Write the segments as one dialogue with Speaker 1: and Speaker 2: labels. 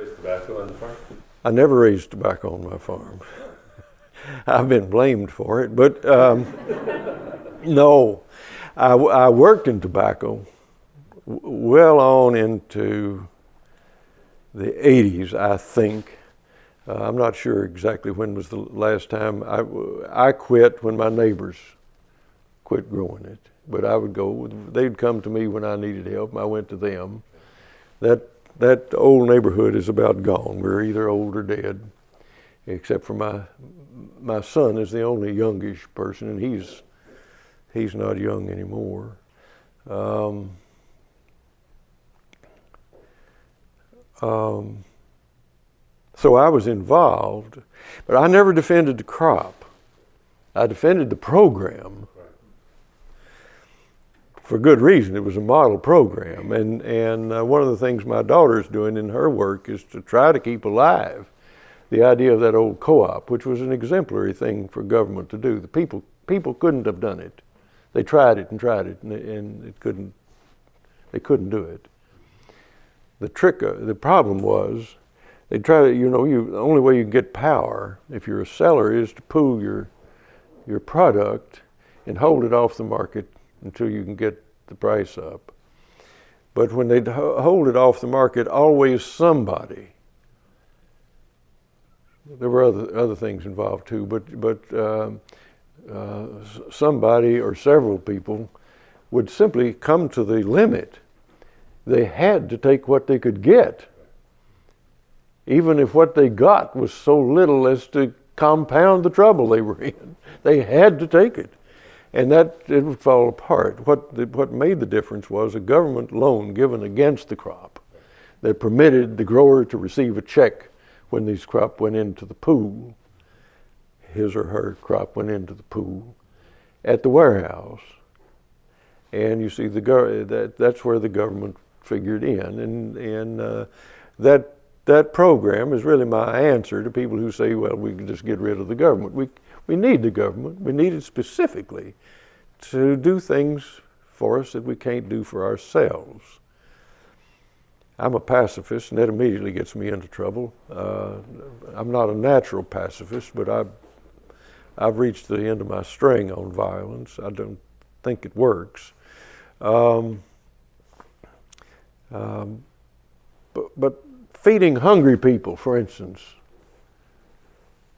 Speaker 1: raise tobacco on the farm?
Speaker 2: I never raised tobacco on my farm. I've been blamed for it, but no. I worked in tobacco well on into the 80s, I think. I'm not sure exactly when was the last time. I quit when my neighbors quit growing it. But I would go, they'd come to me when I needed help, and I went to them. That old neighborhood is about gone. We're either old or dead, except for my son is the only youngish person, and he's not young anymore. So I was involved, but I never defended the crop. I defended the program. For good reason. It was a model program, and one of the things my daughter's doing in her work is to try to keep alive the idea of that old co-op, which was an exemplary thing for government to do. The people couldn't have done it. They tried it, and they couldn't do it. The problem was, they try to, the only way you can get power if you're a seller is to pool your product and hold it off the market until you can get the price up. But when they hold it off the market, always somebody, there were other things involved too, but somebody or several people would simply come to the limit. They had to take what they could get, even if what they got was so little as to compound the trouble they were in. They had to take it. And that it would fall apart. What made the difference was a government loan given against the crop that permitted the grower to receive a check when his crop went into the pool, his or her crop went into the pool, at the warehouse. And you see, that's where the government figured in. And that program is really my answer to people who say, well, we can just get rid of the government. We need the government. We need it specifically to do things for us that we can't do for ourselves. I'm a pacifist, and that immediately gets me into trouble. I'm not a natural pacifist, but I've reached the end of my string on violence. I don't think it works. But feeding hungry people, for instance,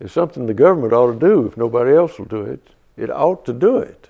Speaker 2: is something the government ought to do if nobody else will do it. It ought to do it.